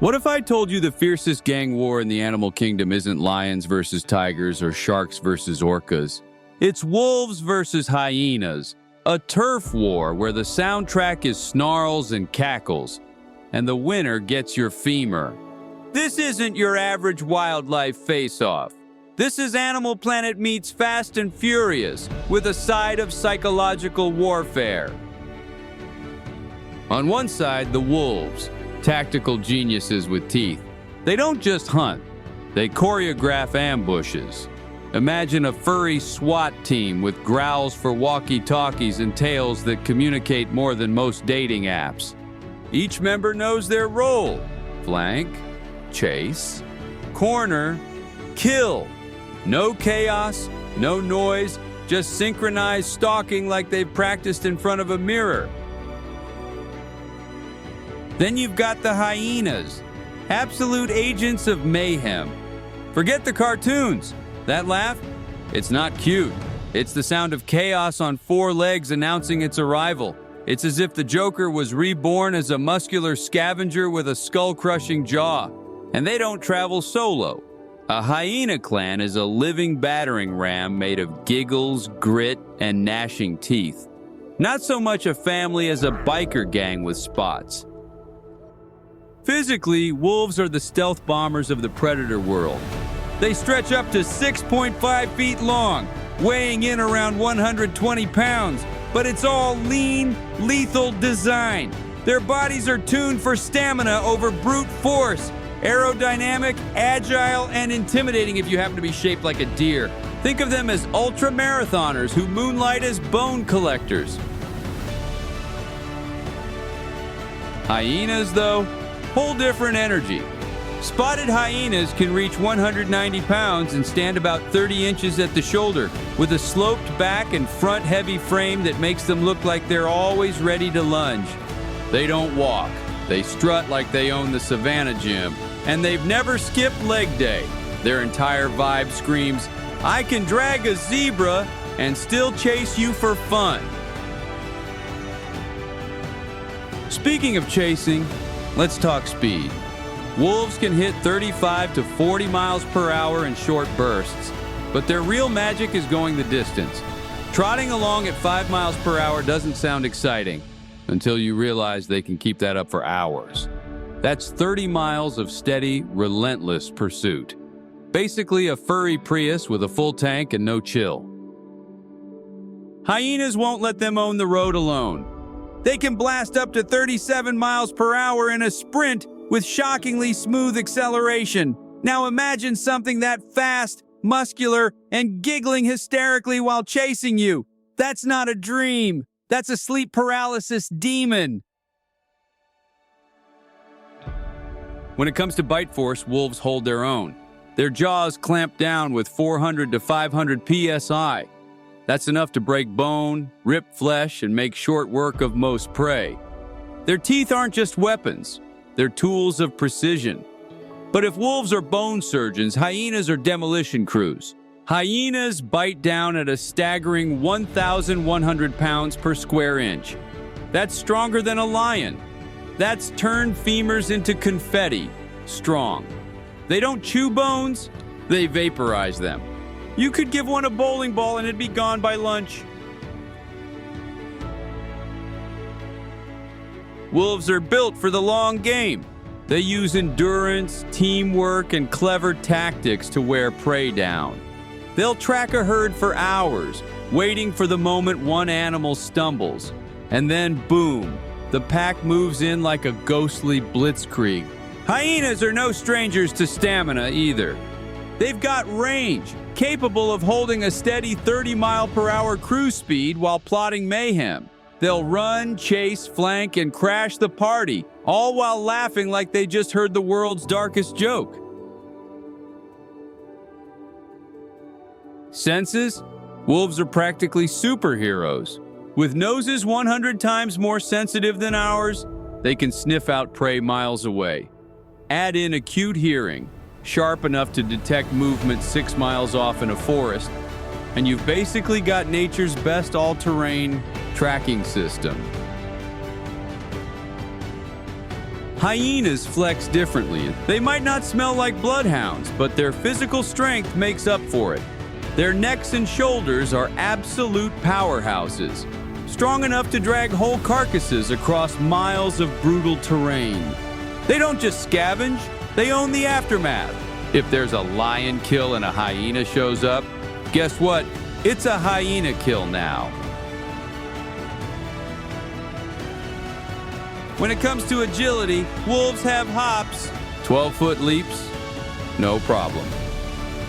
What if I told you the fiercest gang war in the animal kingdom isn't lions versus tigers or sharks versus orcas? It's wolves versus hyenas, a turf war where the soundtrack is snarls and cackles, and the winner gets your femur. This isn't your average wildlife face-off. This is Animal Planet meets Fast and Furious with a side of psychological warfare. On one side, the wolves, tactical geniuses with teeth. They don't just hunt, they choreograph ambushes. Imagine a furry SWAT team with growls for walkie-talkies and tails that communicate more than most dating apps. Each member knows their role: flank, chase, corner, kill. No chaos, no noise, just synchronized stalking like they've practiced in front of a mirror. Then you've got the hyenas, absolute agents of mayhem. Forget the cartoons. That laugh? It's not cute. It's the sound of chaos on four legs announcing its arrival. It's as if the Joker was reborn as a muscular scavenger with a skull-crushing jaw. And they don't travel solo. A hyena clan is a living battering ram made of giggles, grit, and gnashing teeth. Not so much a family as a biker gang with spots. Physically, wolves are the stealth bombers of the predator world. They stretch up to 6.5 feet long, weighing in around 120 pounds, but it's all lean, lethal design. Their bodies are tuned for stamina over brute force, aerodynamic, agile, and intimidating if you happen to be shaped like a deer. Think of them as ultra-marathoners who moonlight as bone collectors. Hyenas, though, whole different energy. Spotted hyenas can reach 190 pounds and stand about 30 inches at the shoulder, with a sloped back and front heavy frame that makes them look like they're always ready to lunge. They don't walk. They strut like they own the savanna gym, and they've never skipped leg day. Their entire vibe screams, "I can drag a zebra and still chase you for fun." Speaking of chasing, let's talk speed. Wolves can hit 35 to 40 miles per hour in short bursts, but their real magic is going the distance. Trotting along at 5 miles per hour doesn't sound exciting until you realize they can keep that up for hours. That's 30 miles of steady, relentless pursuit. Basically a furry Prius with a full tank and no chill. Hyenas won't let them own the road alone. They can blast up to 37 miles per hour in a sprint with shockingly smooth acceleration. Now imagine something that fast, muscular, and giggling hysterically while chasing you. That's not a dream. That's a sleep paralysis demon. When it comes to bite force, wolves hold their own. Their jaws clamp down with 400 to 500 psi. That's enough to break bone, rip flesh, and make short work of most prey. Their teeth aren't just weapons, they're tools of precision. But if wolves are bone surgeons, hyenas are demolition crews. Hyenas bite down at a staggering 1,100 pounds per square inch. That's stronger than a lion. That's turned femurs into confetti, strong. They don't chew bones, they vaporize them. You could give one a bowling ball and it'd be gone by lunch. Wolves are built for the long game. They use endurance, teamwork, and clever tactics to wear prey down. They'll track a herd for hours, waiting for the moment one animal stumbles. And then boom, the pack moves in like a ghostly blitzkrieg. Hyenas are no strangers to stamina either. They've got range, capable of holding a steady 30-mile-per-hour cruise speed while plotting mayhem. They'll run, chase, flank, and crash the party, all while laughing like they just heard the world's darkest joke. Senses? Wolves are practically superheroes. With noses 100 times more sensitive than ours, they can sniff out prey miles away. Add in acute hearing, sharp enough to detect movement 6 miles off in a forest, and you've basically got nature's best all-terrain tracking system. Hyenas flex differently. They might not smell like bloodhounds, but their physical strength makes up for it. Their necks and shoulders are absolute powerhouses, strong enough to drag whole carcasses across miles of brutal terrain. They don't just scavenge, they own the aftermath. If there's a lion kill and a hyena shows up, guess what? It's a hyena kill now. When it comes to agility, wolves have hops. 12-foot leaps? No problem.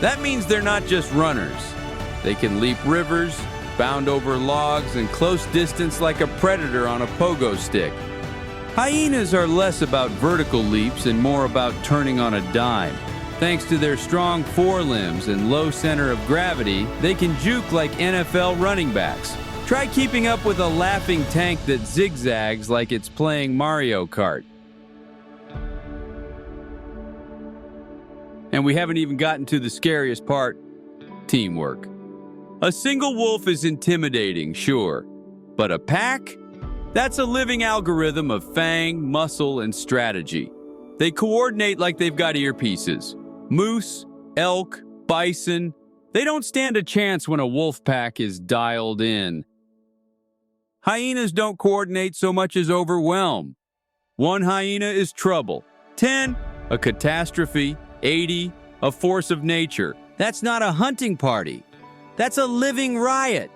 That means they're not just runners. They can leap rivers, bound over logs, and close distance like a predator on a pogo stick. Hyenas are less about vertical leaps and more about turning on a dime. Thanks to their strong forelimbs and low center of gravity, they can juke like NFL running backs. Try keeping up with a laughing tank that zigzags like it's playing Mario Kart. And we haven't even gotten to the scariest part: teamwork. A single wolf is intimidating, sure, but a pack? That's a living algorithm of fang, muscle, and strategy. They coordinate like they've got earpieces. Moose, elk, bison, they don't stand a chance when a wolf pack is dialed in. Hyenas don't coordinate so much as overwhelm. 1 hyena is trouble. 10, a catastrophe. 80, a force of nature. That's not a hunting party. That's a living riot.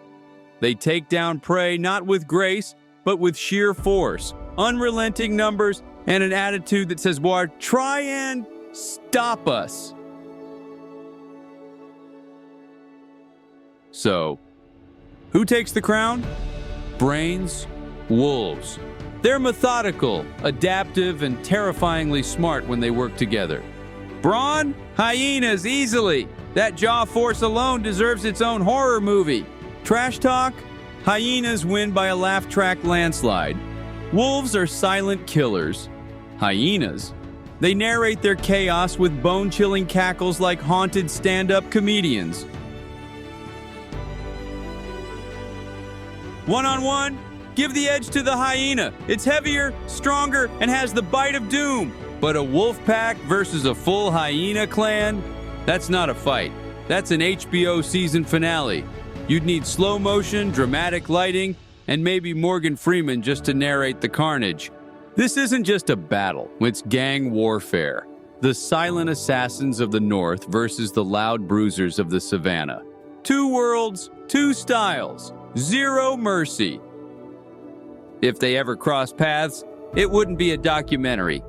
They take down prey not with grace, but with sheer force, unrelenting numbers, and an attitude that says, "War, try and stop us." So, who takes the crown? Brains, wolves. They're methodical, adaptive, and terrifyingly smart when they work together. Brawn? Hyenas, easily. That jaw force alone deserves its own horror movie. Trash talk? Hyenas win by a laugh track landslide. Wolves are silent killers. Hyenas, they narrate their chaos with bone-chilling cackles like haunted stand-up comedians. One-on-one, give the edge to the hyena. It's heavier, stronger, and has the bite of doom. But a wolf pack versus a full hyena clan? That's not a fight. That's an HBO season finale. You'd need slow motion, dramatic lighting, and maybe Morgan Freeman just to narrate the carnage. This isn't just a battle, it's gang warfare. The silent assassins of the North versus the loud bruisers of the savannah. 2 worlds, 2 styles, 0 mercy. If they ever cross paths, it wouldn't be a documentary.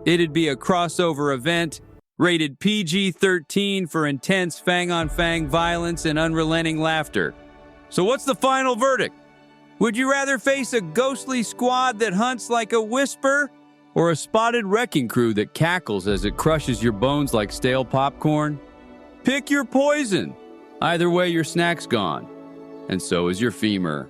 It'd be a crossover event, rated PG-13 for intense fang-on-fang violence and unrelenting laughter. So what's the final verdict? Would you rather face a ghostly squad that hunts like a whisper, or a spotted wrecking crew that cackles as it crushes your bones like stale popcorn? Pick your poison. Either way, your snack's gone. And so is your femur.